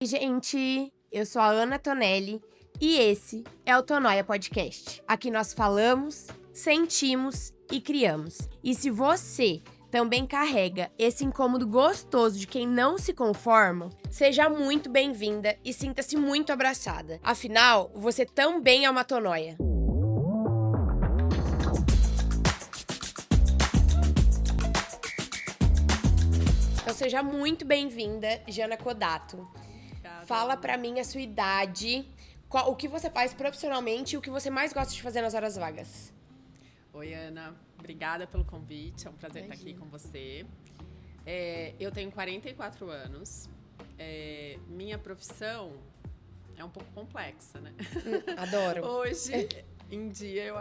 Oi, gente, eu sou a Ana Tonelli e esse é o Tonóia Podcast. Aqui nós falamos, sentimos e criamos. E se você também carrega esse incômodo gostoso de quem não se conforma, seja muito bem-vinda e sinta-se muito abraçada. Afinal, você também é uma tonóia. Então seja muito bem-vinda, Jana Kodato. Fala pra mim a sua idade, o que você faz profissionalmente e o que você mais gosta de fazer nas horas vagas. Oi, Ana. Obrigada pelo convite. É um prazer estar aqui com você. Eu tenho 44 anos. Minha profissão é um pouco complexa, né? Adoro. Hoje em dia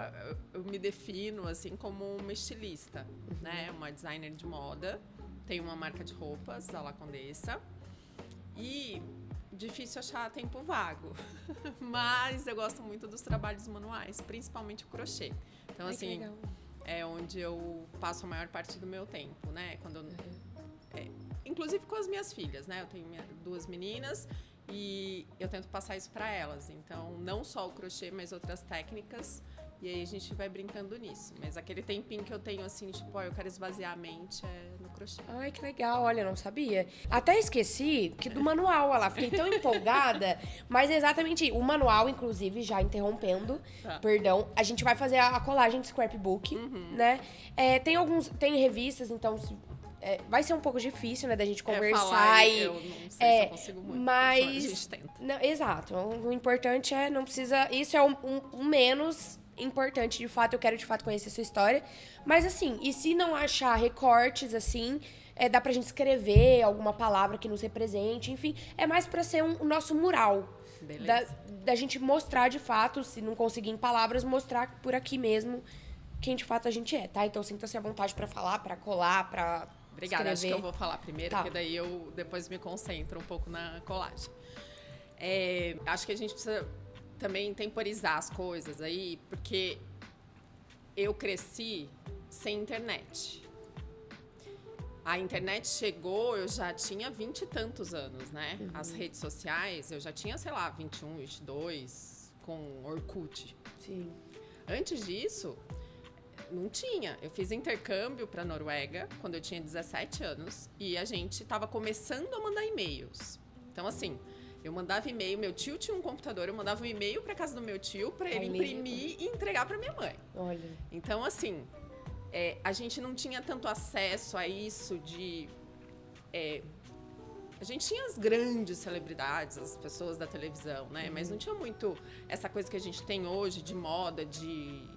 eu me defino assim como uma estilista, né? Uma designer de moda. Tenho uma marca de roupas, a La Condessa. E difícil achar tempo vago, mas eu gosto muito dos trabalhos manuais, principalmente o crochê. Então, assim, é onde eu passo a maior parte do meu tempo, né? Inclusive com as minhas filhas, né? Eu tenho duas meninas e eu tento passar isso para elas. Então, não só o crochê, mas outras técnicas. E aí a gente vai brincando nisso. Mas aquele tempinho que eu tenho, assim, tipo, eu quero esvaziar a mente, é no crochê. Ai, que legal. Olha, eu não sabia. Até esqueci que do manual, olha lá. Fiquei tão empolgada. Mas é exatamente o manual, inclusive, já interrompendo, perdão. A gente vai fazer a colagem de scrapbook, né? Tem revistas, então... vai ser um pouco difícil, né, da gente conversar eu não sei se eu consigo muito, mas a gente tenta. Não, exato. O importante é, não precisa... Isso é um menos importante, de fato. Eu quero, de fato, conhecer a sua história. Mas, assim, e se não achar recortes, assim... dá pra gente escrever alguma palavra que nos represente, enfim. É mais pra ser o nosso mural. Beleza. Da gente mostrar, de fato, se não conseguir em palavras, mostrar por aqui mesmo quem, de fato, a gente é, tá? Então, sinta-se à vontade pra falar, pra colar, pra... Obrigada, escrever. acho que eu vou falar primeiro, Tá. porque daí eu depois me concentro um pouco na colagem. Acho que a gente precisa também temporizar as coisas aí, porque eu cresci sem internet. A internet chegou, eu já tinha 20 e tantos anos, né? As redes sociais, eu já tinha, sei lá, 21, 22, com Orkut. Sim. Antes disso... Não tinha. Eu fiz intercâmbio para Noruega quando eu tinha 17 anos e a gente estava começando a mandar e-mails. Então, assim, eu mandava e-mail, meu tio tinha um computador, eu mandava um e-mail para casa do meu tio para ele imprimir e entregar para minha mãe. Olha. Então, assim, a gente não tinha tanto acesso a isso de... a gente tinha as grandes celebridades, as pessoas da televisão, né? Mas não tinha muito essa coisa que a gente tem hoje de moda, de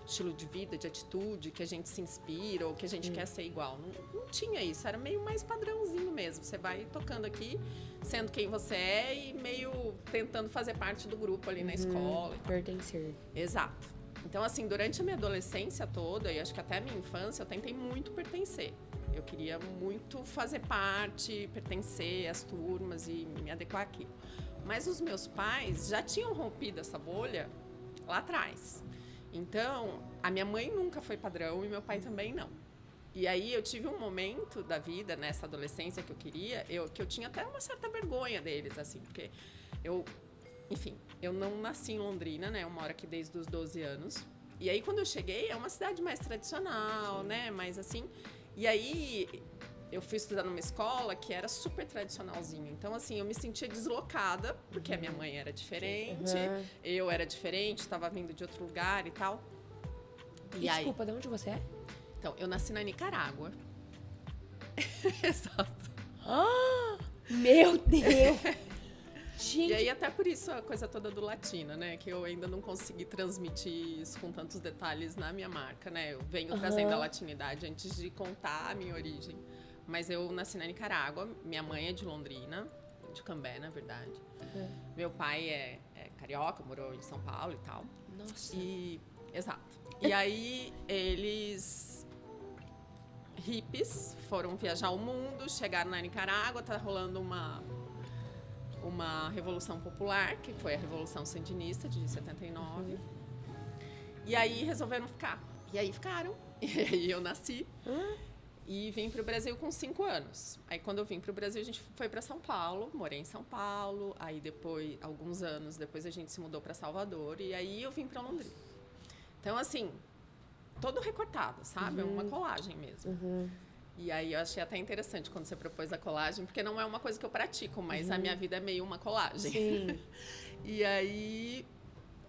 estilo de vida, de atitude, que a gente se inspira ou que a gente quer ser igual. Não tinha isso, era meio mais padrãozinho mesmo. Você vai tocando aqui, sendo quem você é e meio tentando fazer parte do grupo ali na escola. Pertencer. Exato. Então, assim, durante a minha adolescência toda, e acho que até a minha infância, eu tentei muito pertencer. Eu queria muito fazer parte, pertencer às turmas e me adequar àquilo. Mas os meus pais já tinham rompido essa bolha lá atrás. Então, a minha mãe nunca foi padrão e meu pai também não. E aí eu tive um momento da vida, nessa adolescência que eu queria, que eu tinha até uma certa vergonha deles, assim, porque eu não nasci em Londrina, né? Eu moro aqui desde os 12 anos. E aí, quando eu cheguei, é uma cidade mais tradicional, né? Mais assim... E aí, eu fui estudar numa escola que era super tradicionalzinho. Então, assim, eu me sentia deslocada, porque a minha mãe era diferente, eu era diferente, estava vindo de outro lugar e tal. Desculpa, de onde você é? Então, eu nasci na Nicarágua. Exato. Meu Deus! Gente. E aí, até por isso, a coisa toda do latino, né? Que eu ainda não consegui transmitir isso com tantos detalhes na minha marca, né? Eu venho trazendo a latinidade antes de contar a minha origem. Mas eu nasci na Nicarágua, minha mãe é de Londrina, de Cambé, na verdade. Meu pai é carioca, morou em São Paulo e tal. Nossa. Exato. E aí, eles... hippies foram viajar o mundo, chegaram na Nicarágua, tá rolando uma revolução popular, que foi a Revolução Sandinista de 79. E aí resolveram ficar. E aí ficaram. E aí eu nasci. E vim para o Brasil com 5 anos. Aí, quando eu vim para o Brasil, a gente foi para São Paulo, morei em São Paulo. Aí, depois, alguns anos depois, a gente se mudou para Salvador. E aí, eu vim para Londrina. Então, assim, todo recortado, sabe? É uma colagem mesmo. E aí, eu achei até interessante quando você propôs a colagem, porque não é uma coisa que eu pratico, mas a minha vida é meio uma colagem. Sim. E aí...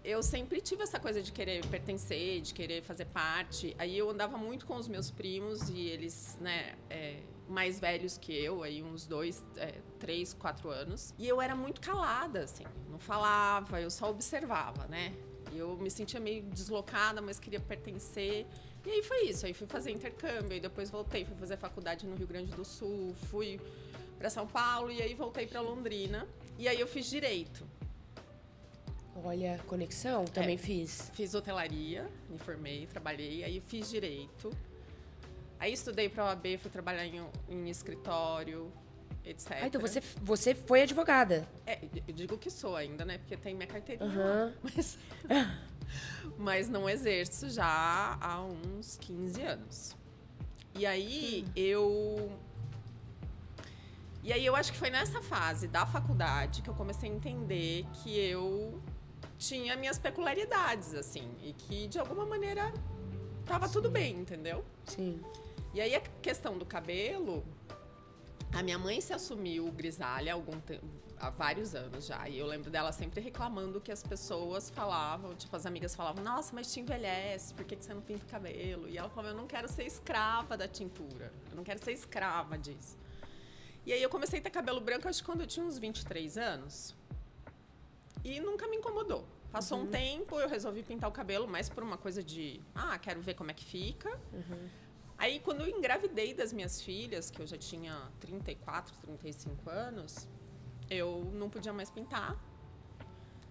eu sempre tive essa coisa de querer pertencer, de querer fazer parte. Aí eu andava muito com os meus primos e eles, né, mais velhos que eu, aí uns 2, 3, 4 anos. E eu era muito calada, assim, não falava, eu só observava, né? E eu me sentia meio deslocada, mas queria pertencer. E aí foi isso, aí fui fazer intercâmbio, aí depois voltei, fui fazer faculdade no Rio Grande do Sul, fui para São Paulo e aí voltei para Londrina. E aí eu fiz direito. Olha, conexão, também fiz. Fiz hotelaria, me formei, trabalhei, aí fiz direito. Aí estudei para a OAB, fui trabalhar em escritório, etc. Ah, então você foi advogada. Eu digo que sou ainda, né? Porque tem minha carteirinha lá. Mas não exerço já há uns 15 anos. E aí eu acho que foi nessa fase da faculdade que eu comecei a entender que eu tinha minhas peculiaridades, assim, e que de alguma maneira tava tudo bem, entendeu? Sim. E aí a questão do cabelo, a minha mãe se assumiu grisalha há vários anos já, e eu lembro dela sempre reclamando que as pessoas falavam, tipo, as amigas falavam, nossa, mas te envelhece, por que você não pinta o cabelo? E ela falava, eu não quero ser escrava da tintura, eu não quero ser escrava disso. E aí eu comecei a ter cabelo branco, acho que quando eu tinha uns 23 anos. E nunca me incomodou. Passou um tempo, eu resolvi pintar o cabelo, mais por uma coisa de... quero ver como é que fica. Aí, quando eu engravidei das minhas filhas, que eu já tinha 34, 35 anos, eu não podia mais pintar.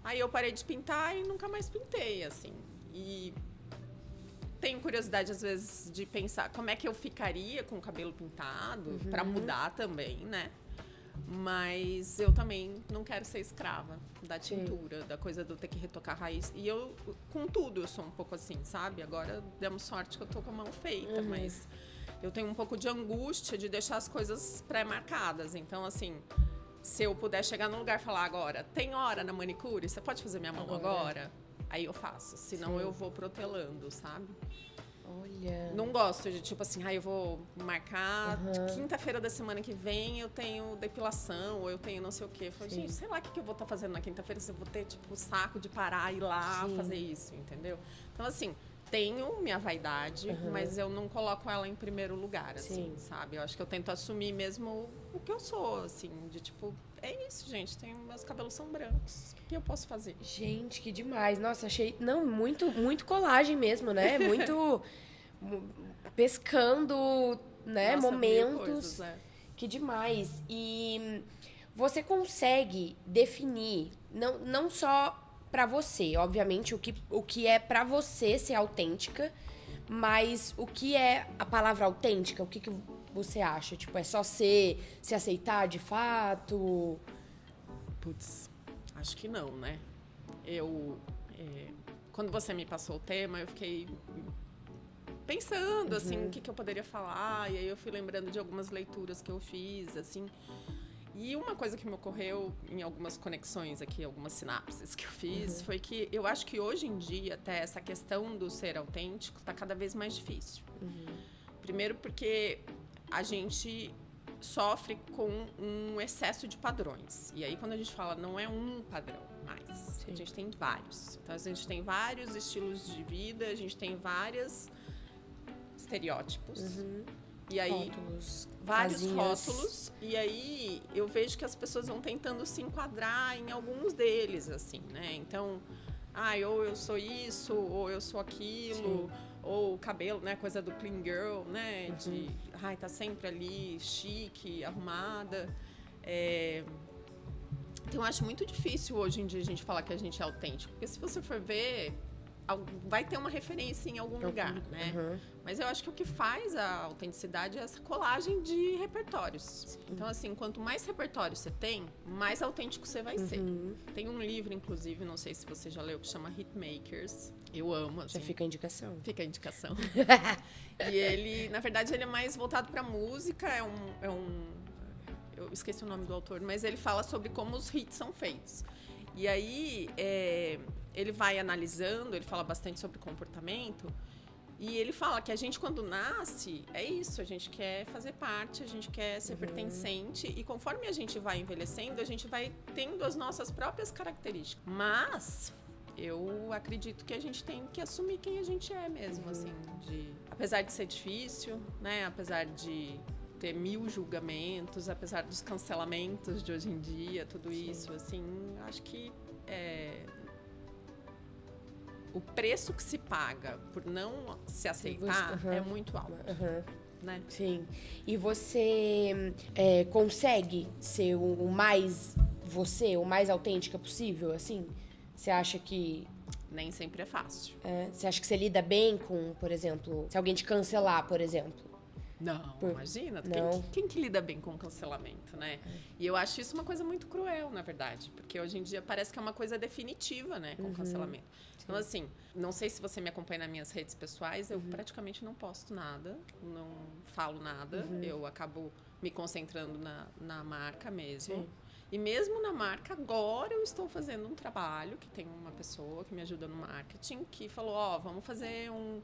Aí eu parei de pintar e nunca mais pintei, assim. E tenho curiosidade, às vezes, de pensar como é que eu ficaria com o cabelo pintado, pra mudar também, né? Mas eu também não quero ser escrava da tintura, da coisa do ter que retocar a raiz. E eu, com tudo, eu sou um pouco assim, sabe? Agora, demos sorte que eu tô com a mão feita, mas eu tenho um pouco de angústia de deixar as coisas pré-marcadas. Então, assim, se eu puder chegar num lugar e falar agora, tem hora na manicure, você pode fazer minha mão agora? Aí eu faço, senão eu vou protelando, sabe? Olha. Não gosto de, tipo assim, eu vou marcar quinta-feira da semana que vem eu tenho depilação, ou eu tenho não sei o quê. Eu falo, gente, sei lá o que eu vou estar fazendo na quinta-feira, se eu vou ter, tipo, o saco de parar e ir lá fazer isso, entendeu? Então, assim, tenho minha vaidade, mas eu não coloco ela em primeiro lugar, assim, sabe? Eu acho que eu tento assumir mesmo o que eu sou, assim, de tipo, é isso, gente, meus cabelos são brancos, o que eu posso fazer? Gente, que demais. Nossa, achei, não, muito colagem mesmo, né? Muito pescando, né, Nossa, momentos. Coisas, Que demais. E você consegue definir, não só pra você, obviamente, o que é pra você ser autêntica, mas o que é a palavra autêntica? O que você acha? Tipo, é só se aceitar de fato? Putz, acho que não, né? Quando você me passou o tema, eu fiquei pensando, assim, o que eu poderia falar. E aí eu fui lembrando de algumas leituras que eu fiz, assim. E uma coisa que me ocorreu em algumas conexões aqui, algumas sinapses que eu fiz, foi que eu acho que hoje em dia, até essa questão do ser autêntico está cada vez mais difícil. Primeiro porque a gente sofre com um excesso de padrões. E aí, quando a gente fala, não é um padrão mais. A gente tem vários. Então, a gente tem vários estilos de vida, a gente tem vários estereótipos. E aí, rótulos, vários casinhas. rótulos. E aí, eu vejo que as pessoas vão tentando se enquadrar em alguns deles, assim, né? Então, ou eu sou isso, ou eu sou aquilo. Ou o cabelo, né? Coisa do clean girl, né? De, tá sempre ali, chique, arrumada. Então, eu acho muito difícil hoje em dia a gente falar que a gente é autêntico. Porque se você for ver, vai ter uma referência em algum lugar, né? Mas eu acho que o que faz a autenticidade é essa colagem de repertórios. Sim. Então, assim, quanto mais repertório você tem, mais autêntico você vai ser. Tem um livro, inclusive, não sei se você já leu, que chama Hitmakers. Eu amo, assim. Já fica a indicação. Fica a indicação. E ele, na verdade, ele é mais voltado pra música, eu esqueci o nome do autor, mas ele fala sobre como os hits são feitos. E aí, ele vai analisando, ele fala bastante sobre comportamento, e ele fala que a gente, quando nasce, é isso, a gente quer fazer parte, a gente quer ser pertencente, e conforme a gente vai envelhecendo, a gente vai tendo as nossas próprias características. Mas eu acredito que a gente tem que assumir quem a gente é mesmo, assim, apesar de ser difícil, né, apesar de ter 1000 julgamentos, apesar dos cancelamentos de hoje em dia, tudo isso, assim, acho que o preço que se paga por não se aceitar é muito alto, né? Sim. E você consegue ser o mais você, o mais autêntica possível, assim? Você acha que... Nem sempre é fácil. Você acha que você lida bem com, por exemplo, se alguém te cancelar, por exemplo? Não, imagina. Não. Quem que lida bem com o cancelamento, né? E eu acho isso uma coisa muito cruel, na verdade. Porque hoje em dia parece que é uma coisa definitiva, né? Com o cancelamento. Então, assim, não sei se você me acompanha nas minhas redes pessoais, eu praticamente não posto nada, não falo nada. Eu acabo me concentrando na marca mesmo. Sim. E mesmo na marca, agora eu estou fazendo um trabalho, que tem uma pessoa que me ajuda no marketing, que falou, vamos fazer um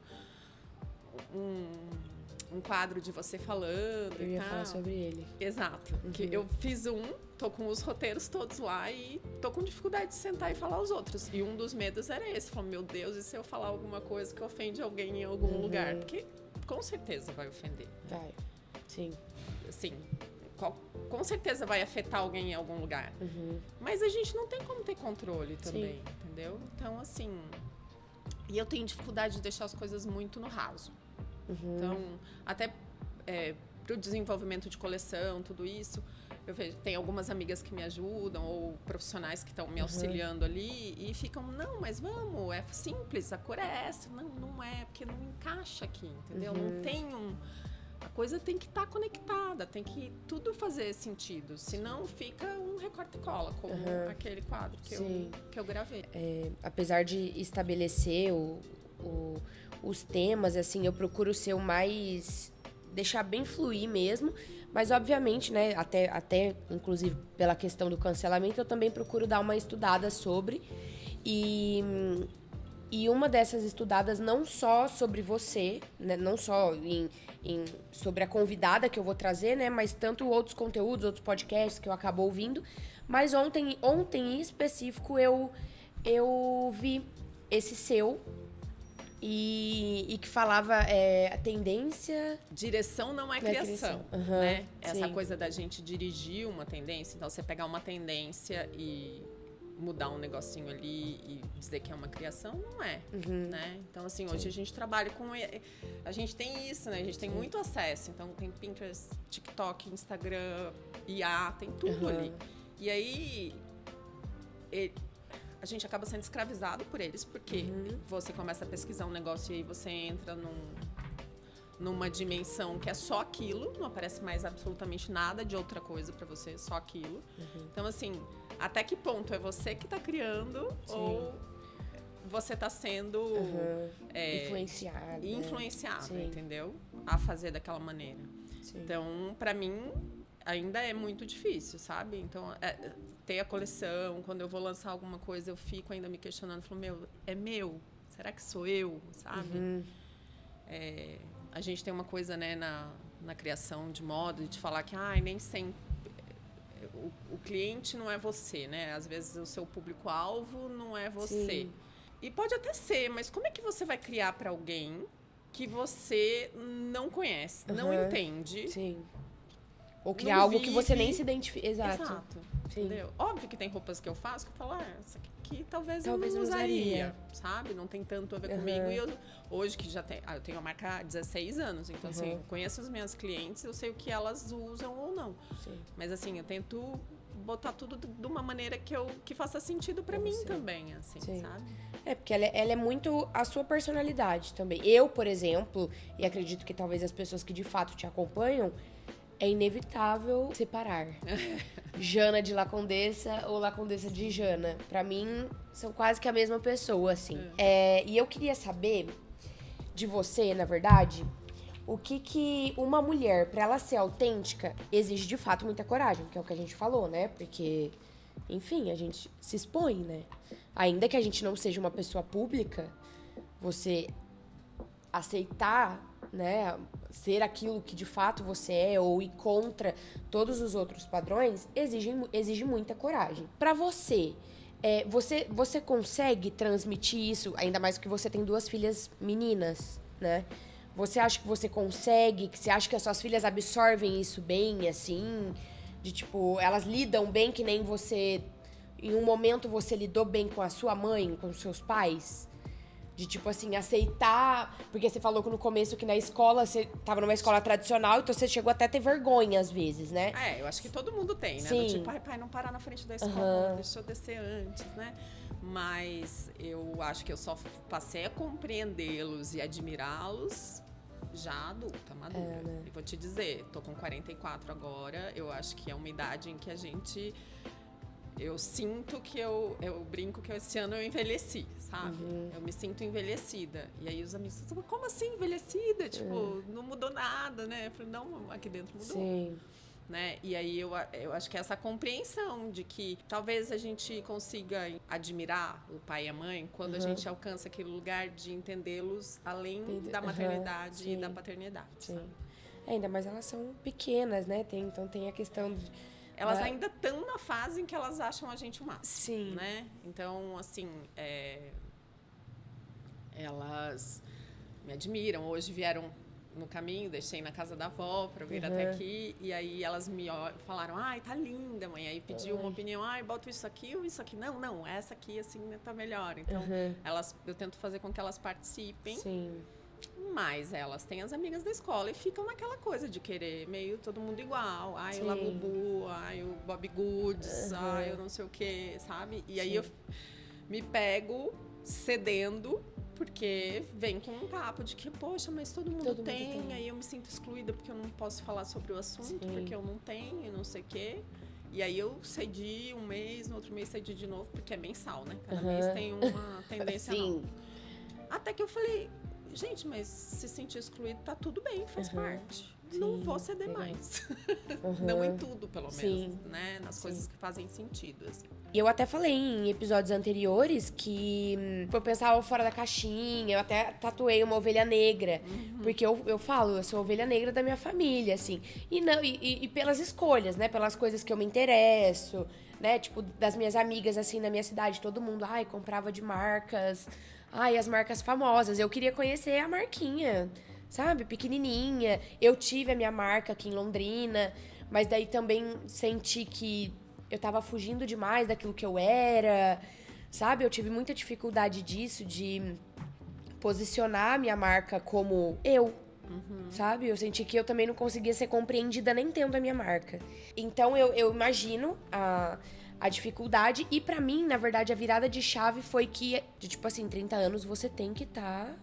quadro de você falando. Eu ia falar sobre ele. Exato. Que eu fiz tô com os roteiros todos lá e tô com dificuldade de sentar e falar os outros. E um dos medos era esse. Falei, meu Deus, e se eu falar alguma coisa que ofende alguém em algum lugar? Porque com certeza vai ofender. Vai, sim. Assim, com certeza vai afetar alguém em algum lugar. Mas a gente não tem como ter controle também, entendeu? Então, assim... E eu tenho dificuldade de deixar as coisas muito no raso. Então, até para o desenvolvimento de coleção, tudo isso, eu vejo, tem algumas amigas que me ajudam, ou profissionais que estão me auxiliando ali, e ficam, não, mas vamos, é simples, a cor é essa. Não, não é, porque não encaixa aqui, entendeu? Não tem a coisa tem que estar conectada, tem que tudo fazer sentido, senão fica um recorte e cola, como aquele quadro que eu gravei. Apesar de estabelecer os temas, assim, eu procuro ser o mais... deixar bem fluir mesmo, mas obviamente, né, até inclusive pela questão do cancelamento, eu também procuro dar uma estudada sobre, e uma dessas estudadas não só sobre você, né, não só sobre a convidada que eu vou trazer, né, mas tanto outros conteúdos, outros podcasts que eu acabo ouvindo, mas ontem em específico eu vi esse seu, e que falava a tendência... Direção não é criação, né? Essa coisa da gente dirigir uma tendência. Então, você pegar uma tendência e mudar um negocinho ali e dizer que é uma criação, não é, né? Então, assim, hoje a gente trabalha com... A gente tem isso, né? A gente tem muito acesso. Então, tem Pinterest, TikTok, Instagram, IA, tem tudo ali. E aí... a gente acaba sendo escravizado por eles, porque você começa a pesquisar um negócio e aí você entra numa dimensão que é só aquilo, não aparece mais absolutamente nada de outra coisa pra você, só aquilo. Então, assim, até que ponto é você que tá criando ou você tá sendo influenciado, entendeu? A fazer daquela maneira. Então, pra mim... ainda é muito difícil, sabe? Então, ter a coleção, quando eu vou lançar alguma coisa, eu fico ainda me questionando, falo, é meu? Será que sou eu, sabe? A gente tem uma coisa, né, na criação de moda, de falar que, nem sempre... O cliente não é você, né? Às vezes, o seu público-alvo não é você. Sim. E pode até ser, mas como é que você vai criar para alguém que você não conhece, não entende? Sim. Ou criar algo que você nem se identifica. Exato. Entendeu? Óbvio que tem roupas que eu faço que eu falo, essa aqui talvez eu não usaria, sabe? Não tem tanto a ver comigo. E eu, hoje que já tem... eu tenho a marca há 16 anos, então assim, eu conheço as minhas clientes, eu sei o que elas usam ou não. Mas assim, eu tento botar tudo de uma maneira que faça sentido pra mim também, assim, Sim. sabe? Porque ela é muito a sua personalidade também. Eu, por exemplo, e acredito que talvez as pessoas que de fato te acompanham, é inevitável separar. Jana de La Condessa ou La Condessa de Jana. Pra mim, são quase que a mesma pessoa, assim. E eu queria saber de você, na verdade, o que uma mulher, pra ela ser autêntica, exige de fato muita coragem, que é o que a gente falou, né? Porque, enfim, a gente se expõe, né? Ainda que a gente não seja uma pessoa pública, você aceitar, né, ser aquilo que de fato você é ou ir contra todos os outros padrões, exige muita coragem. Pra você, você consegue transmitir isso, ainda mais que você tem 2 filhas meninas, né? Você acha que você consegue, que você acha que as suas filhas absorvem isso bem, assim? De tipo, elas lidam bem que nem você... Em um momento você lidou bem com a sua mãe, com os seus pais? De, tipo assim, aceitar... Porque você falou que no começo que na escola, você tava numa escola tradicional, então você chegou até a ter vergonha às vezes, né? Eu acho que todo mundo tem, né? Sim. Do tipo, pai, não parar na frente da escola, deixa eu descer antes, né? Mas eu acho que eu só passei a compreendê-los e admirá-los já adulta, madura. Né? E vou te dizer, tô com 44 agora, eu acho que é uma idade em que a gente... Eu sinto que eu brinco que esse ano eu envelheci, sabe? Eu me sinto envelhecida. E aí os amigos falam, como assim envelhecida? Tipo, não mudou nada, né? Eu falei, não, aqui dentro mudou. Sim. Né? E aí eu acho que essa compreensão de que talvez a gente consiga admirar o pai e a mãe quando a gente alcança aquele lugar de entendê-los além da maternidade e da paternidade. Sim. Ainda mais elas são pequenas, né? Então tem a questão de... Elas ainda estão na fase em que elas acham a gente o máximo. Sim. Né? Então, assim, elas me admiram. Hoje vieram no caminho, deixei na casa da avó para vir até aqui. E aí elas me falaram, ai, tá linda, mãe. Aí pediu uma opinião, ai, boto isso aqui ou isso aqui. Não, essa aqui, assim, tá melhor. Então, eu tento fazer com que elas participem. Sim. Mas elas têm as amigas da escola e ficam naquela coisa de querer meio todo mundo igual. Ai, o Labubu, ai, o Bob Goods, ai, eu não sei o quê, sabe? E aí eu me pego cedendo, porque vem com um papo de que, poxa, mas todo mundo tem. Aí eu me sinto excluída porque eu não posso falar sobre o assunto, porque eu não tenho e não sei o quê. E aí eu cedi um mês, no outro mês cedi de novo, porque é mensal, né? Cada mês tem uma tendência nova. Até que eu falei... Gente, mas se sentir excluído tá tudo bem, faz parte. Não vou ceder mais. Não em tudo, pelo menos, né? Nas coisas que fazem sentido, assim. E eu até falei em episódios anteriores que eu pensava fora da caixinha, eu até tatuei uma ovelha negra. Porque eu falo, eu sou a ovelha negra da minha família, assim. E pelas escolhas, né? Pelas coisas que eu me interesso, né? Tipo, das minhas amigas, assim, na minha cidade, todo mundo, comprava de marcas... as marcas famosas. Eu queria conhecer a marquinha, sabe? Pequenininha. Eu tive a minha marca aqui em Londrina, mas daí também senti que eu tava fugindo demais daquilo que eu era, sabe? Eu tive muita dificuldade disso, de posicionar a minha marca como eu, sabe? Eu senti que eu também não conseguia ser compreendida nem tendo a minha marca. Então eu imagino a dificuldade, e pra mim, na verdade, a virada de chave foi que, de tipo assim, 30 anos você tem que estar,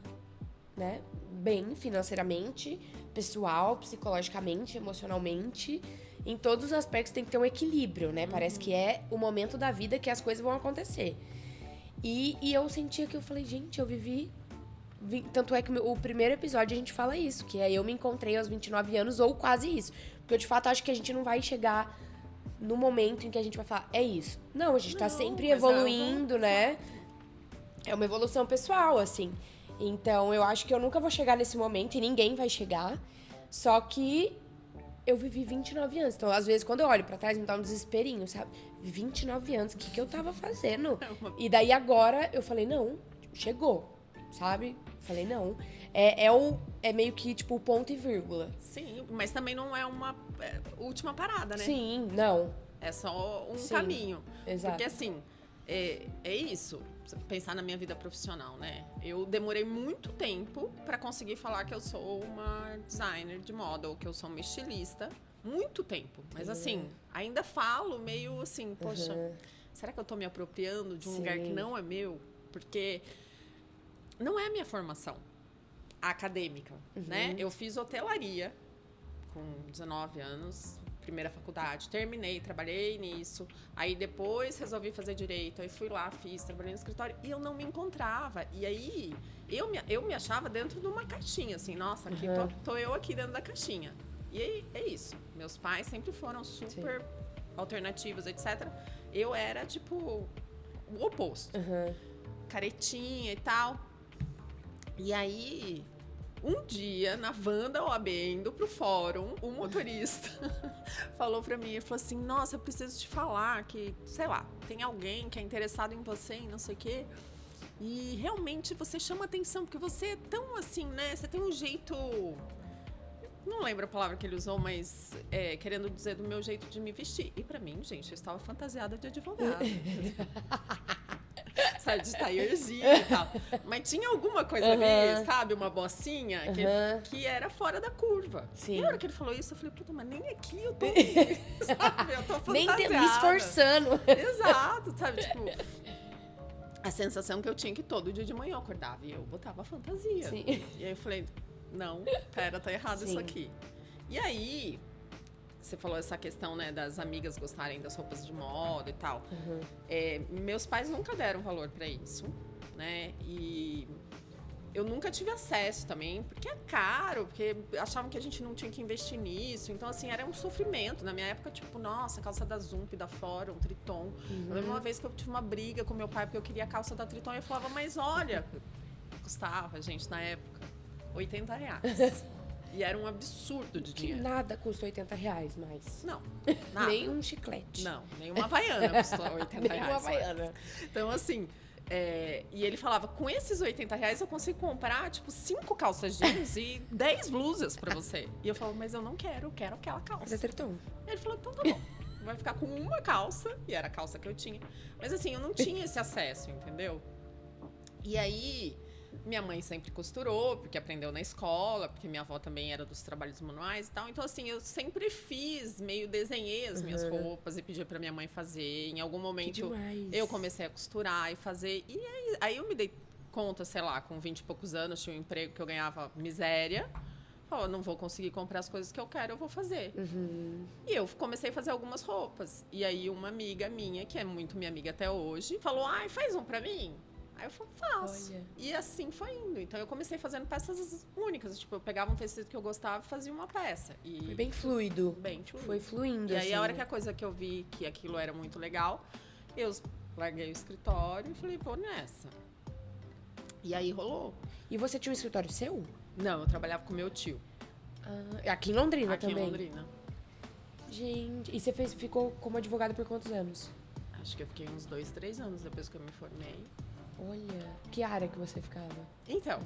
né, bem financeiramente, pessoal, psicologicamente, emocionalmente, em todos os aspectos tem que ter um equilíbrio, né? Parece que é o momento da vida que as coisas vão acontecer. E eu sentia que eu falei, gente, eu vivi... Tanto é que o primeiro episódio a gente fala isso, que é eu me encontrei aos 29 anos, ou quase isso. Porque eu, de fato, acho que a gente não vai chegar... no momento em que a gente vai falar, é isso. Não, a gente tá sempre evoluindo, né? É uma evolução pessoal, assim. Então, eu acho que eu nunca vou chegar nesse momento e ninguém vai chegar. Só que eu vivi 29 anos. Então, às vezes, quando eu olho pra trás, me dá um desesperinho, sabe? 29 anos, o que eu tava fazendo? E daí, agora, eu falei, não, chegou, sabe? Falei, não. É meio que, tipo, ponto e vírgula. Sim, mas também não é uma última parada, né? Sim, não. É só um caminho. Exato. Porque, assim, é isso. Pensar na minha vida profissional, né? Eu demorei muito tempo pra conseguir falar que eu sou uma designer de moda ou que eu sou uma estilista, muito tempo. Mas assim, ainda falo meio assim, poxa, será que eu tô me apropriando de um lugar que não é meu? Porque não é a minha formação acadêmica, né? Eu fiz hotelaria com 19 anos, primeira faculdade, terminei, trabalhei nisso, aí depois resolvi fazer direito, aí fui lá, trabalhei no escritório e eu não me encontrava. E aí eu me achava dentro de uma caixinha, assim, nossa, aqui tô eu aqui dentro da caixinha. E aí, é isso. Meus pais sempre foram super alternativos, etc. Eu era, tipo, o oposto. Caretinha e tal. E aí, um dia, na van da OAB, indo pro fórum, um motorista falou pra mim, ele falou assim, nossa, eu preciso te falar que, sei lá, tem alguém que é interessado em você e não sei o quê. E realmente você chama atenção, porque você é tão assim, né? Você tem um jeito... Não lembro a palavra que ele usou, mas querendo dizer do meu jeito de me vestir. E pra mim, gente, eu estava fantasiada de advogada. Sabe, de taierzinho e tal. Mas tinha alguma coisa ali, sabe? Uma bocinha que era fora da curva. Sim. E na hora que ele falou isso, eu falei, puta, mas nem aqui eu tô, sabe? Eu tô fantasiada. Nem me esforçando. Exato, sabe? Tipo, a sensação que eu tinha que todo dia de manhã eu acordava e eu botava fantasia. Sim. E aí eu falei, não, pera, tá errado isso aqui. E aí, você falou essa questão, né, das amigas gostarem das roupas de moda e tal. Meus pais nunca deram valor pra isso, né? E eu nunca tive acesso também, porque é caro, porque achavam que a gente não tinha que investir nisso. Então, assim, era um sofrimento. Na minha época, tipo, nossa, calça da Zump, da Fórum, Triton. Eu lembro uma vez que eu tive uma briga com meu pai porque eu queria a calça da Triton e eu falava, mas olha, custava, gente, na época, R$80. E era um absurdo de dinheiro. Nada custa R$80 mais. Não, nada. Nem um chiclete. Não, nem uma Havaiana custou R$80. Nem uma Havaiana. Então, assim, e ele falava, com esses R$80 eu consigo comprar, tipo, 5 calças jeans e 10 blusas pra você. E eu falava, mas eu não quero, eu quero aquela calça. Da Triton. Ele falou, então tá bom. Vai ficar com uma calça, e era a calça que eu tinha. Mas assim, eu não tinha esse acesso, entendeu? E aí... Minha mãe sempre costurou, porque aprendeu na escola, porque minha avó também era dos trabalhos manuais e tal. Então, assim, eu sempre desenhei as minhas roupas e pedi pra minha mãe fazer. Em algum momento, eu comecei a costurar e fazer. E aí eu me dei conta, sei lá, com 20 e poucos anos, tinha um emprego que eu ganhava miséria. Falei, não vou conseguir comprar as coisas que eu quero, eu vou fazer. E eu comecei a fazer algumas roupas. E aí uma amiga minha, que é muito minha amiga até hoje, falou, ai, faz um pra mim. Aí eu falei, faço. Olha. E assim foi indo. Então eu comecei fazendo peças únicas. Tipo, eu pegava um tecido que eu gostava e fazia uma peça. E foi bem fluido. Bem fluido. Foi fluindo. E aí assim, a hora que a coisa que eu vi que aquilo era muito legal, eu larguei o escritório e falei, vou nessa. E aí rolou. E você tinha um escritório seu? Não, eu trabalhava com meu tio. Aqui em Londrina aqui também? Aqui em Londrina. Gente, e você ficou como advogada por quantos anos? Acho que eu fiquei uns 2, 3 anos depois que eu me formei. Olha, que área que você ficava? Então,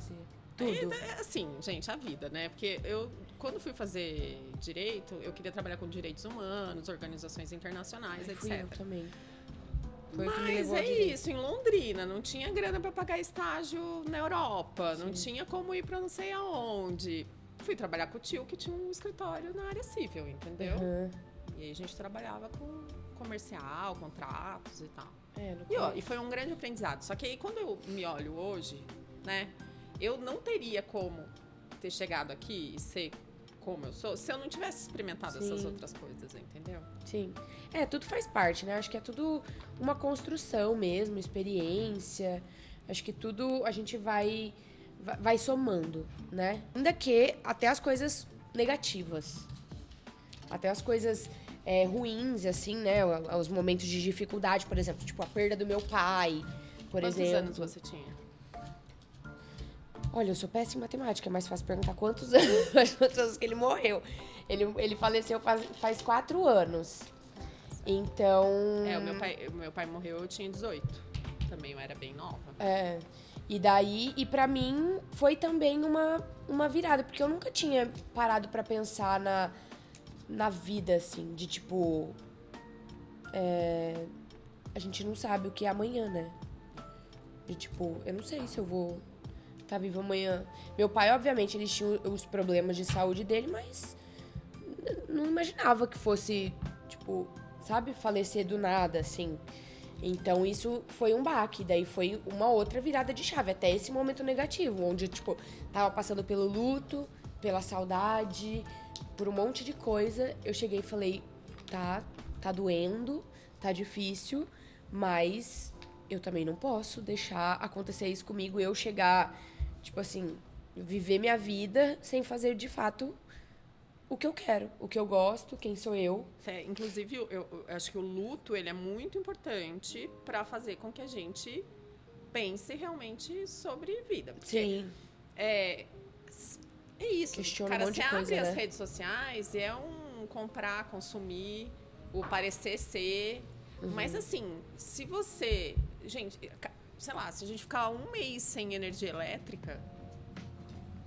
tudo. Assim, gente, a vida, né? Porque eu, quando fui fazer direito, eu queria trabalhar com direitos humanos, organizações internacionais, etc. Eu também. Foi o que me levou a isso, em Londrina, não tinha grana para pagar estágio na Europa, não tinha como ir para não sei aonde. Fui trabalhar com o tio que tinha um escritório na área civil, entendeu? E aí a gente trabalhava com comercial, contratos e tal. E foi um grande aprendizado. Só que aí, quando eu me olho hoje, né, eu não teria como ter chegado aqui e ser como eu sou se eu não tivesse experimentado essas outras coisas, entendeu? Sim. Tudo faz parte, né? Acho que é tudo uma construção mesmo, experiência. Acho que tudo a gente vai somando, né? Ainda que até as coisas negativas. Até as coisas... ruins, assim, né? Os momentos de dificuldade, por exemplo, tipo a perda do meu pai, por exemplo. Quantos anos você tinha? Olha, eu sou péssima em matemática, é mais fácil perguntar quantos anos que ele morreu. Ele faleceu faz 4 anos. Então... o meu pai morreu, eu tinha 18. Também eu era bem nova. E daí, e pra mim, foi também uma virada, porque eu nunca tinha parado pra pensar na vida, assim, de tipo... a gente não sabe o que é amanhã, né? De tipo, eu não sei se eu vou estar vivo amanhã. Meu pai, obviamente, ele tinha os problemas de saúde dele, mas não imaginava que fosse, tipo, sabe, falecer do nada, assim. Então, isso foi um baque. Daí foi uma outra virada de chave, até esse momento negativo, onde, tipo, tava passando pelo luto, pela saudade, por um monte de coisa. Eu cheguei e falei, tá doendo, tá difícil, mas eu também não posso deixar acontecer isso comigo. Eu chegar, tipo assim, viver minha vida sem fazer, de fato, o que eu quero, o que eu gosto, quem sou eu. Inclusive, eu acho que o luto, ele é muito importante para fazer com que a gente pense realmente sobre vida. Sim. É isso. Questiona Cara, um monte você de coisa, abre as né? redes sociais e é um comprar, consumir, o parecer ser. Mas assim, se você... Gente, sei lá, se a gente ficar um mês sem energia elétrica,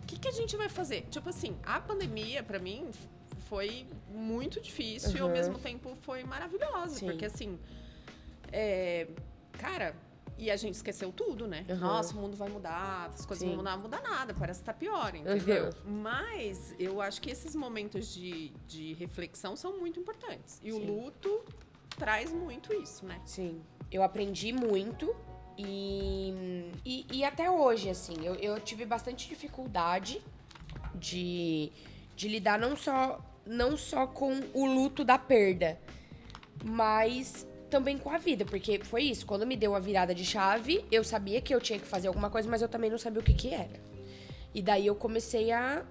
o que a gente vai fazer? Tipo assim, a pandemia, pra mim, foi muito difícil e ao mesmo tempo foi maravilhosa. Sim. Porque assim, cara, e a gente esqueceu tudo, né? Nossa, o mundo vai mudar, as coisas vão mudar, não muda nada, parece que tá pior, entendeu? Mas eu acho que esses momentos de reflexão são muito importantes. E o luto traz muito isso, né? Sim. Eu aprendi muito. E até hoje, assim, eu tive bastante dificuldade de lidar não só com o luto da perda, mas também com a vida, porque foi isso, quando me deu a virada de chave, eu sabia que eu tinha que fazer alguma coisa, mas eu também não sabia o que era. E daí eu comecei a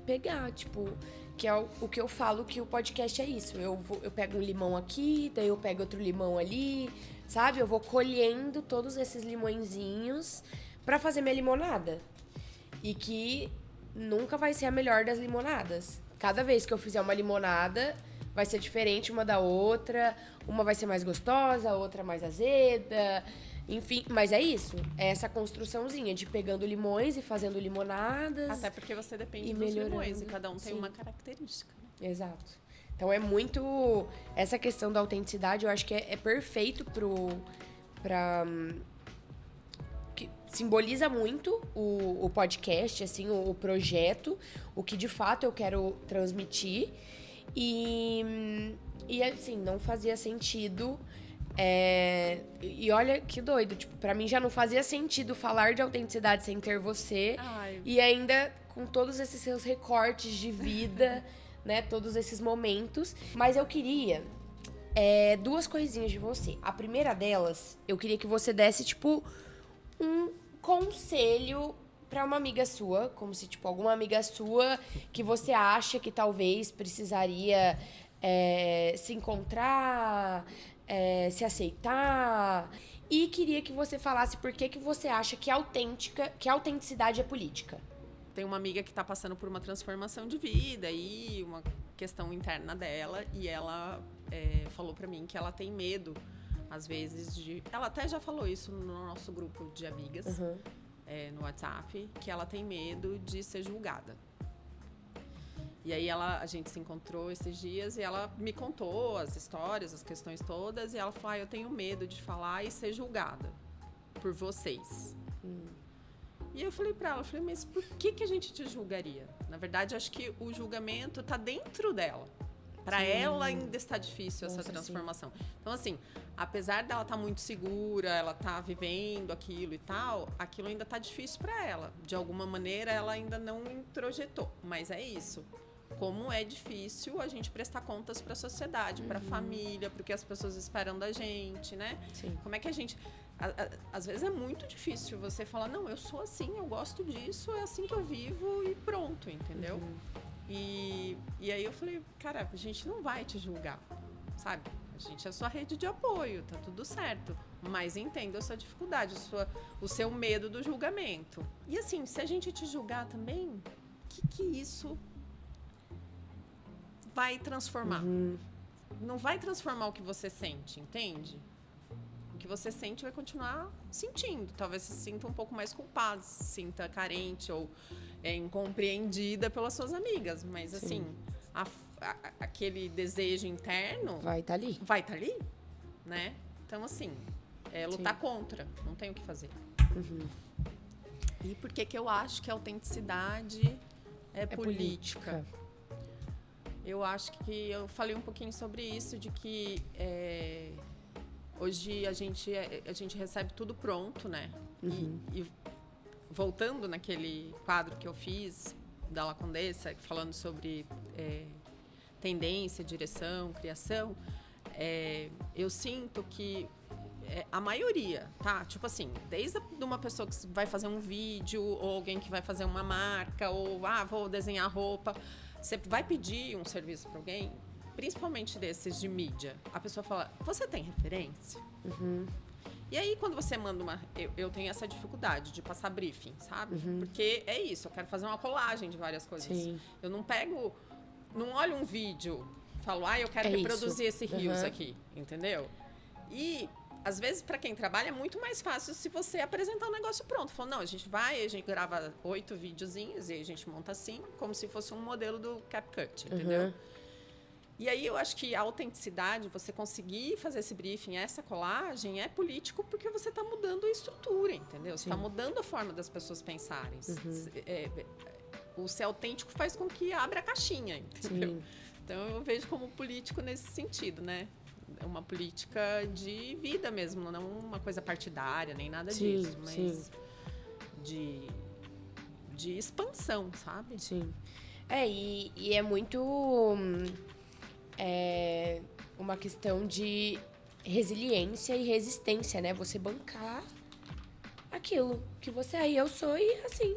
pegar, tipo, que é o que eu falo, que o podcast é isso. Eu pego um limão aqui, daí eu pego outro limão ali, sabe? Eu vou colhendo todos esses limõezinhos pra fazer minha limonada. E que nunca vai ser a melhor das limonadas. Cada vez que eu fizer uma limonada, vai ser diferente uma da outra. Uma vai ser mais gostosa, a outra mais azeda. Enfim, mas é isso. É essa construçãozinha de pegando limões e fazendo limonadas. Até porque você depende dos limões e cada um tem uma característica. Exato. Então é muito... Essa questão da autenticidade eu acho que é perfeito que simboliza muito o podcast, assim, o projeto, o que de fato eu quero transmitir. E assim, não fazia sentido... E olha que doido, tipo, pra mim já não fazia sentido falar de autenticidade sem ter você. E ainda com todos esses seus recortes de vida, né, todos esses momentos. Mas eu queria duas coisinhas de você. A primeira delas, eu queria que você desse, tipo, um conselho pra uma amiga sua, como se, tipo, alguma amiga sua que você acha que talvez precisaria se encontrar... se aceitar. E queria que você falasse por que você acha que a autenticidade é política. Tem uma amiga que está passando por uma transformação de vida e uma questão interna dela, e ela falou para mim que ela tem medo, às vezes, de... Ela até já falou isso no nosso grupo de amigas, no WhatsApp, que ela tem medo de ser julgada. E aí a gente se encontrou esses dias e ela me contou as histórias, as questões todas, e ela falou, eu tenho medo de falar e ser julgada por vocês. E eu falei pra ela, mas por que a gente te julgaria? Na verdade, acho que o julgamento tá dentro dela. Pra ela ainda está difícil essa transformação. Sim. Então, assim, apesar dela estar muito segura, ela tá vivendo aquilo e tal, aquilo ainda tá difícil pra ela. De alguma maneira, ela ainda não introjetou. Mas é isso. Como é difícil a gente prestar contas para a sociedade, para a família, porque as pessoas esperam da gente, né? Sim. Como é que a gente... Às vezes é muito difícil você falar, não, eu sou assim, eu gosto disso, é assim que eu vivo e pronto, entendeu? E aí eu falei, cara, a gente não vai te julgar, sabe? A gente é sua rede de apoio, tá tudo certo. Mas entenda a sua dificuldade, o seu medo do julgamento. E assim, se a gente te julgar também, o que isso... vai transformar. Não vai transformar o que você sente, entende? O que você sente vai continuar sentindo. Talvez se sinta um pouco mais culpado, se sinta carente ou incompreendida pelas suas amigas. Mas, assim, aquele desejo interno... vai estar ali. Vai estar ali, né? Então, assim, lutar contra. Não tem o que fazer. E por que eu acho que a autenticidade é política? Eu acho que eu falei um pouquinho sobre isso, de que hoje a gente recebe tudo pronto, né? E voltando naquele quadro que eu fiz da La Condessa, falando sobre tendência, direção, criação, eu sinto que a maioria, tá? Tipo assim, desde uma pessoa que vai fazer um vídeo, ou alguém que vai fazer uma marca, ou vou desenhar roupa, você vai pedir um serviço para alguém, principalmente desses de mídia, a pessoa fala, você tem referência? E aí, quando você manda eu tenho essa dificuldade de passar briefing, sabe? Porque é isso, eu quero fazer uma colagem de várias coisas. Sim. Eu não olho um vídeo, falo, eu quero reproduzir esse Reels aqui, entendeu? E, às vezes, para quem trabalha, é muito mais fácil se você apresentar um negócio pronto. Fala, não, a gente grava 8 videozinhos e a gente monta assim, como se fosse um modelo do CapCut, entendeu? E aí eu acho que a autenticidade, você conseguir fazer esse briefing, essa colagem, é político porque você está mudando a estrutura, entendeu? Você está mudando a forma das pessoas pensarem. O ser autêntico faz com que abra a caixinha, entendeu? Sim. Então eu vejo como político nesse sentido, né? É uma política de vida mesmo, não uma coisa partidária, nem nada disso, mas de expansão, sabe? Sim. E é muito uma questão de resiliência e resistência, né? Você bancar aquilo que você é. E eu sou e assim.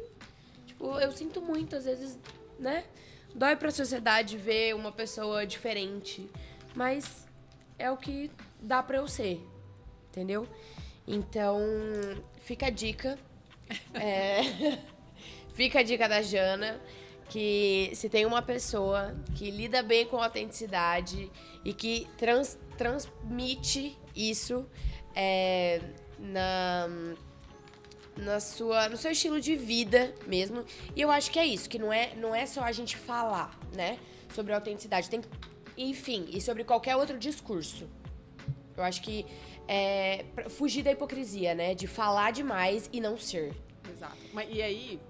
Tipo, eu sinto muito, às vezes, né? Dói pra sociedade ver uma pessoa diferente. Mas é o que dá pra eu ser. Entendeu? Então, fica a dica. Fica a dica da Jana. Que se tem uma pessoa que lida bem com a autenticidade e que transmite isso no seu estilo de vida mesmo. E eu acho que é isso, que não é só a gente falar, né, sobre a autenticidade. Tem que, enfim, e sobre qualquer outro discurso. Eu acho que fugir da hipocrisia, né, de falar demais e não ser. Exato. E aí,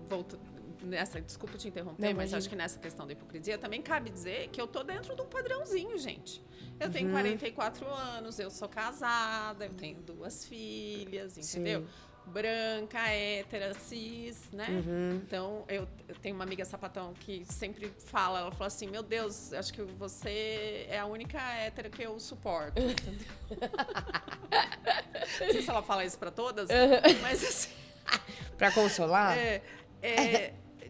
desculpa te interromper, mas acho que nessa questão da hipocrisia também cabe dizer que eu tô dentro de um padrãozinho, gente. Eu tenho 44 anos, eu sou casada, eu tenho 2 filhas, entendeu? Branca, hétera, cis, né? Então, eu tenho uma amiga sapatão que sempre ela fala assim, meu Deus, acho que você é a única hétera que eu suporto, entendeu? Não sei se ela fala isso pra todas, mas assim... Pra consolar?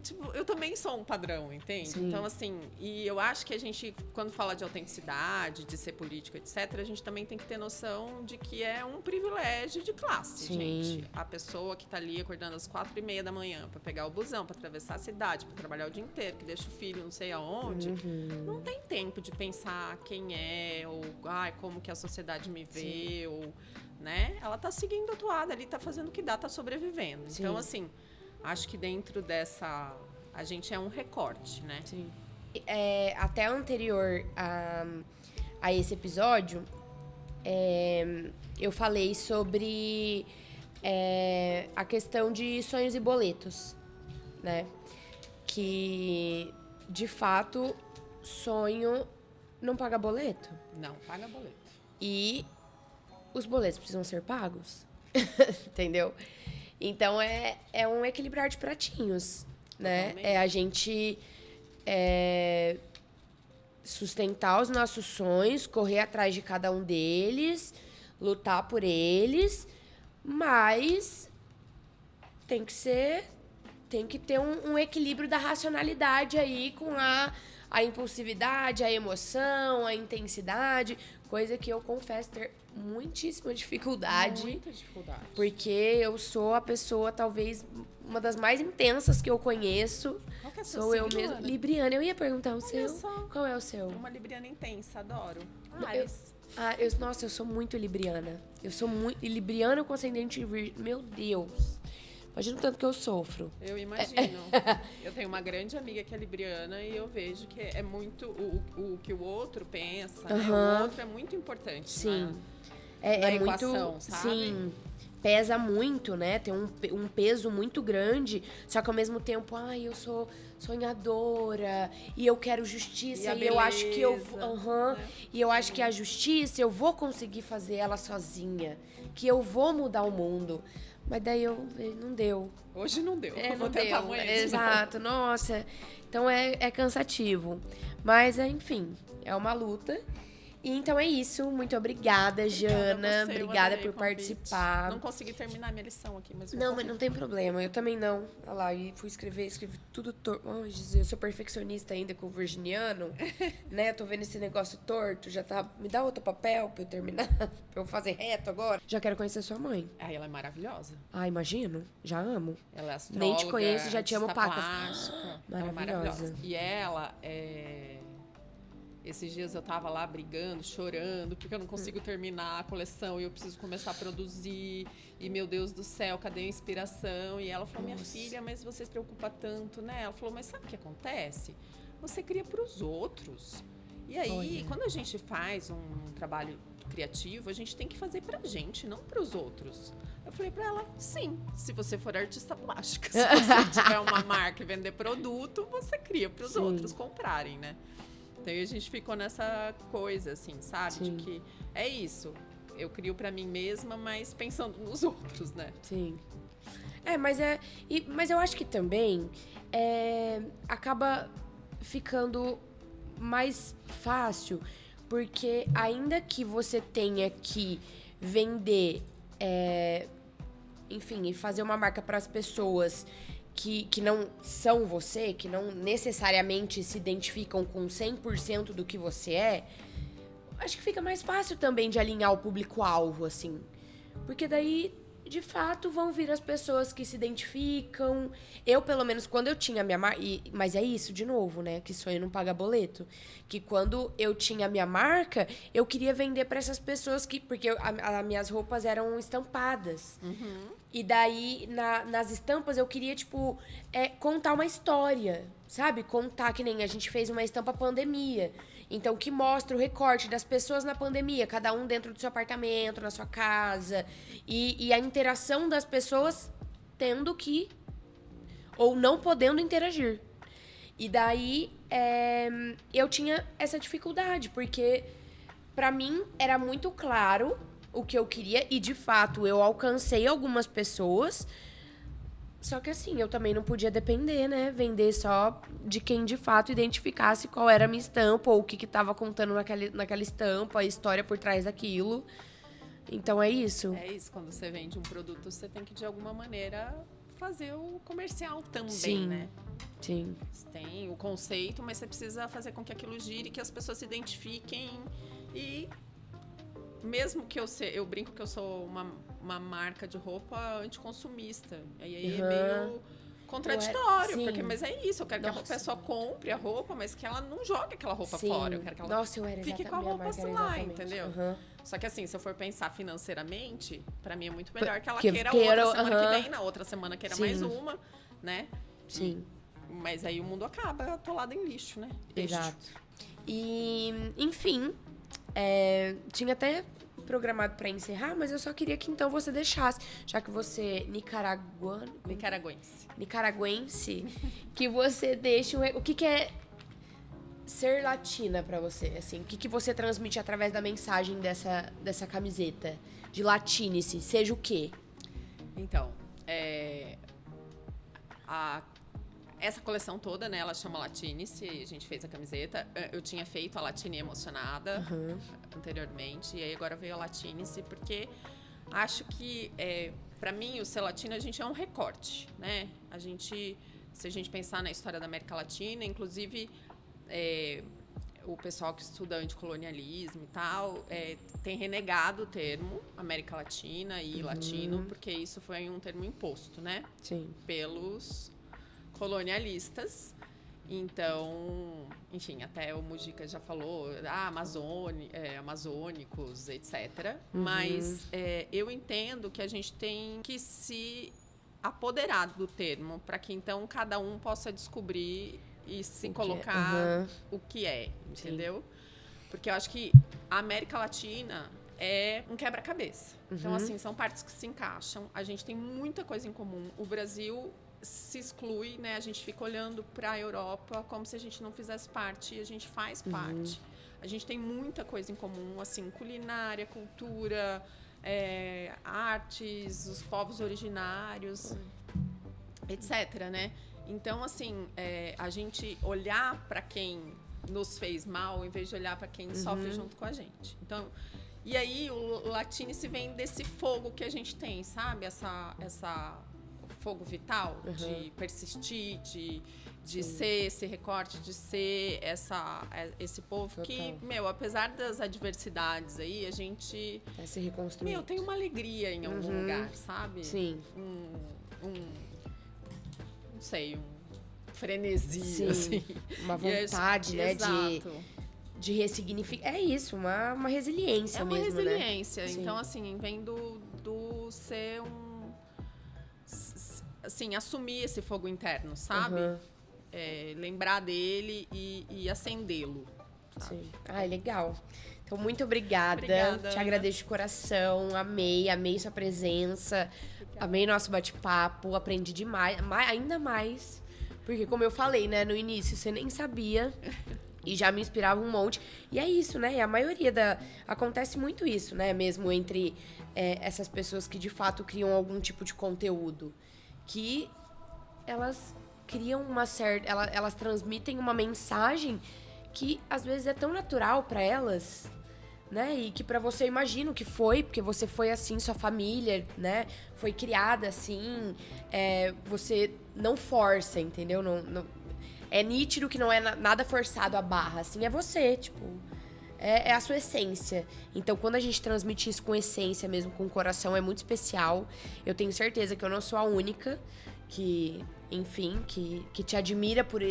Tipo, eu também sou um padrão, entende? Sim. Então, assim, e eu acho que a gente, quando fala de autenticidade, de ser político, etc., a gente também tem que ter noção de que é um privilégio de classe, gente. A pessoa que tá ali acordando às 4h30 da manhã pra pegar o busão, pra atravessar a cidade, pra trabalhar o dia inteiro, que deixa o filho não sei aonde, não tem tempo de pensar quem é, ou como que a sociedade me vê, ou, né? Ela tá seguindo a toada ali, tá fazendo o que dá, tá sobrevivendo. Sim. Então, assim... Acho que dentro dessa... A gente é um recorte, né? Sim. Até anterior a esse episódio, eu falei sobre a questão de sonhos e boletos, né? Que, de fato, sonho não paga boleto. Não paga boleto. E os boletos precisam ser pagos. Entendeu? Então, é um equilibrar de pratinhos, né? Totalmente. É a gente sustentar os nossos sonhos, correr atrás de cada um deles, lutar por eles, mas tem que ter um equilíbrio da racionalidade aí com a impulsividade, a emoção, a intensidade, coisa que eu confesso ter muitíssima dificuldade. Muita dificuldade. Porque eu sou a pessoa, talvez, uma das mais intensas que eu conheço. Qual que é a sou eu sigla, mesma. Ana? Libriana. Eu ia perguntar o Olha seu. só. Qual é o seu? Uma libriana intensa, adoro. Nossa, eu sou muito libriana. Eu sou muito... Libriana com ascendente virgem. Meu Deus. Imagina o tanto que eu sofro. Eu imagino. Eu tenho uma grande amiga que é libriana e eu vejo que é muito o que o outro pensa, né? O outro é muito importante. Sim. Na É equação, muito... sabe? Sim. pesa muito, né? Tem um peso muito grande, só que ao mesmo tempo, eu sou sonhadora e eu quero justiça e eu acho que eu, né? e eu acho que a justiça eu vou conseguir fazer ela sozinha, que eu vou mudar o mundo. Mas daí não deu. Hoje não deu. Não vou tentar deu. amanhã. Exato, nossa. Então é cansativo. Mas, enfim, é uma luta. E então é isso. Muito obrigada, Jana. Obrigada por participar. Não consegui terminar minha lição aqui, mas mas não tem problema. Eu também não. Olha lá, e fui escrevi tudo torto. Oh, Jesus, eu sou perfeccionista ainda com o virginiano, né? Tô vendo esse negócio torto, já tá. Me dá outro papel pra eu terminar, pra eu fazer reto agora. Já quero conhecer sua mãe. Ela é maravilhosa. Imagino. Já amo. Ela é astróloga. Nem te conheço, já te amo, pacas. Maravilhosa. E ela Esses dias eu tava lá brigando, chorando, porque eu não consigo terminar a coleção e eu preciso começar a produzir. E, meu Deus do céu, cadê a inspiração? E ela falou, minha filha, mas você se preocupa tanto, né? Ela falou, mas sabe o que acontece? Você cria pros outros. E aí, quando a gente faz um trabalho criativo, a gente tem que fazer pra gente, não pros outros. Eu falei pra ela, sim, se você for artista plástica, se você tiver uma marca e vender produto, você cria pros outros comprarem, né? Então a gente ficou nessa coisa, assim, sabe? Sim. De que é isso. Eu crio pra mim mesma, mas pensando nos outros, né? Sim. Mas eu acho que também acaba ficando mais fácil, porque ainda que você tenha que vender, enfim, e fazer uma marca para as pessoas que não são você, que não necessariamente se identificam com 100% do que você é, acho que fica mais fácil também de alinhar o público-alvo, assim. Porque daí, de fato, vão vir as pessoas que se identificam. Eu, pelo menos, quando eu tinha a minha marca... Mas é isso, de novo, né? Que sonho não paga boleto. Que quando eu tinha a minha marca, eu queria vender para essas pessoas que... Porque as minhas roupas eram estampadas. E daí, nas estampas, eu queria, tipo, contar uma história, sabe? Contar que nem a gente fez uma estampa pandemia. Então, que mostra o recorte das pessoas na pandemia, cada um dentro do seu apartamento, na sua casa. E a interação das pessoas tendo que... ou não podendo interagir. E daí, eu tinha essa dificuldade, porque pra mim era muito claro o que eu queria. E, de fato, eu alcancei algumas pessoas. Só que assim, eu também não podia depender, né? Vender só de quem de fato identificasse qual era a minha estampa ou o que tava contando naquela estampa, a história por trás daquilo. Então é isso. É isso, quando você vende um produto, você tem que de alguma maneira fazer o comercial também, Sim. né? Sim. Você tem o conceito, mas você precisa fazer com que aquilo gire, que as pessoas se identifiquem. E mesmo que eu brinco que eu sou uma marca de roupa anticonsumista. E aí é meio contraditório, porque, mas é isso, eu quero que a pessoa compre a roupa, mas que ela não jogue aquela roupa fora. Eu quero que ela fique com a roupa lá, entendeu? Só que assim, se eu for pensar financeiramente, pra mim é muito melhor que ela queira outra semana que vem, na outra semana queira mais uma, né? Sim. Mas aí o mundo acaba atolado em lixo, né? Exato. E, enfim, tinha até programado pra encerrar, mas eu só queria que então você deixasse, já que você é nicaragüense, que você deixe o que é ser latina pra você, assim, o que você transmite através da mensagem dessa camiseta de latinice, seja o quê? Então, essa coleção toda, né, ela chama Latinice, a gente fez a camiseta. Eu tinha feito a Latine Emocionada anteriormente, e aí agora veio a Latinice, porque acho que, pra mim, o ser latino, a gente é um recorte, né? Se a gente pensar na história da América Latina, inclusive, o pessoal que estuda anticolonialismo e tal, tem renegado o termo América Latina e latino, porque isso foi um termo imposto, né? Sim. Pelos colonialistas. Então, enfim, até o Mujica já falou, amazônicos, etc. Mas eu entendo que a gente tem que se apoderar do termo, para que então cada um possa descobrir e se colocar o que é, entendeu? Sim. Porque eu acho que a América Latina é um quebra-cabeça. Então, assim, são partes que se encaixam. A gente tem muita coisa em comum. O Brasil se exclui, né? A gente fica olhando para a Europa como se a gente não fizesse parte, e a gente faz parte. A gente tem muita coisa em comum, assim, culinária, cultura, artes, os povos originários, etc, né? Então, assim, a gente olhar para quem nos fez mal, em vez de olhar para quem sofre junto com a gente. Então, e aí o Latinice vem desse fogo que a gente tem, sabe? Essa fogo vital de persistir, de ser esse recorte, de ser esse povo Total. que, apesar das adversidades aí, a gente... Vai se reconstruir. tem uma alegria em algum lugar, sabe? Sim. Não sei, frenesi, Sim. assim. Uma vontade, né? Exato. De ressignificar. É isso, uma resiliência mesmo, É uma resiliência. Né? Então, assim, vem do ser assim, assumir esse fogo interno, sabe? Lembrar dele e acendê-lo. Sim. Ai, legal. Então, muito obrigada. Obrigada, Te Ana. agradeço de coração. Amei sua presença. Amei nosso bate-papo. Aprendi demais, ainda mais. Porque, como eu falei, né, no início, você nem sabia. E já me inspirava um monte. E é isso, né? A maioria acontece muito isso, né? Mesmo entre essas pessoas que, de fato, criam algum tipo de conteúdo. Que elas criam uma certa... Elas transmitem uma mensagem que, às vezes, é tão natural para elas, né? E que para você, imagino que foi, porque você foi assim, sua família, né? Foi criada assim. Você não força, entendeu? Não, é nítido que não é nada forçado a barra, assim, é você, tipo... É a sua essência. Então, quando a gente transmite isso com essência mesmo, com o coração, é muito especial. Eu tenho certeza que eu não sou a única que, enfim, que te admira por...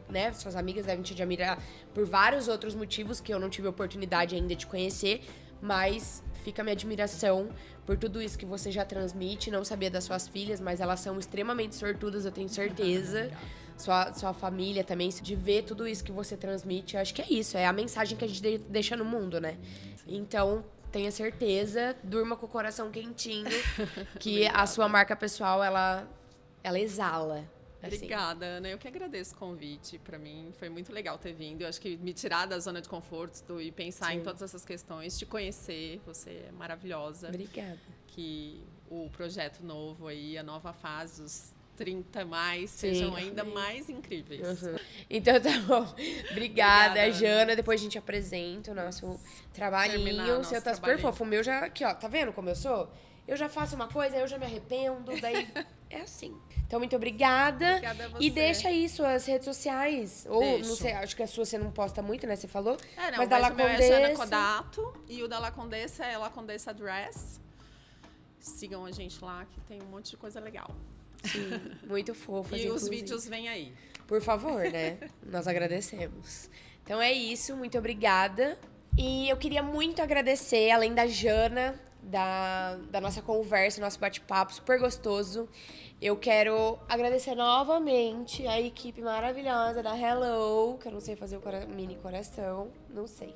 Né? Suas amigas devem te admirar por vários outros motivos que eu não tive oportunidade ainda de conhecer, mas fica a minha admiração por tudo isso que você já transmite. Não sabia das suas filhas, mas elas são extremamente sortudas, eu tenho certeza. Sua família também, de ver tudo isso que você transmite. Eu acho que é isso, é a mensagem que a gente deixa no mundo, né? Então, tenha certeza, durma com o coração quentinho, que a sua marca pessoal, ela exala. Assim. Obrigada, Ana. Eu que agradeço o convite. Para mim foi muito legal ter vindo. Eu acho que me tirar da zona de conforto e pensar em todas essas questões, te conhecer, você é maravilhosa. Obrigada. Que o projeto novo aí, a nova fase, os 30 mais, sejam ainda mais incríveis. Então tá bom. Obrigada, Jana. Ana. Depois a gente apresenta o nosso trabalhinho. O seu tá super fofo. O meu já, aqui ó, tá vendo como eu sou? Eu já faço uma coisa, eu já me arrependo, daí é assim. Então, muito obrigada. Obrigada a você. E deixa aí suas redes sociais. Ou, Deixo. não sei, acho que a sua você não posta muito, né? Você falou. Não, mas da La o meu é Condessa. Jana Kodato e o da La Condessa é La Condessa Dress. Sigam a gente lá que tem um monte de coisa legal. Sim, muito fofas, E os inclusive. vídeos vêm aí. Por favor, né? Nós agradecemos. Então é isso, muito obrigada. E eu queria muito agradecer, além da Jana, da nossa conversa, nosso bate-papo super gostoso. Eu quero agradecer novamente a equipe maravilhosa da Hello, que eu não sei fazer o mini coração, não sei.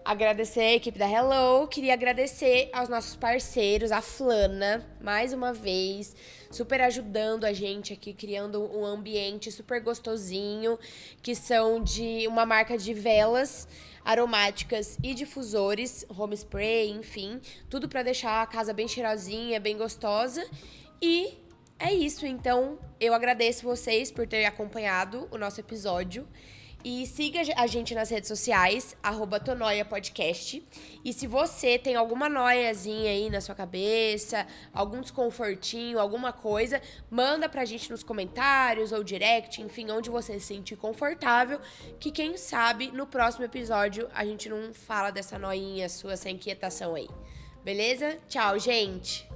Agradecer a equipe da Hello, queria agradecer aos nossos parceiros, a Flana, mais uma vez, super ajudando a gente aqui, criando um ambiente super gostosinho, que são de uma marca de velas aromáticas e difusores, home spray, enfim, tudo para deixar a casa bem cheirosinha, bem gostosa. E é isso, então eu agradeço vocês por terem acompanhado o nosso episódio. E siga a gente nas redes sociais, @tonoiapodcast. E se você tem alguma noiazinha aí na sua cabeça, algum desconfortinho, alguma coisa, manda pra gente nos comentários ou direct, enfim, onde você se sentir confortável, que quem sabe no próximo episódio a gente não fala dessa noinha sua, essa inquietação aí. Beleza? Tchau, gente!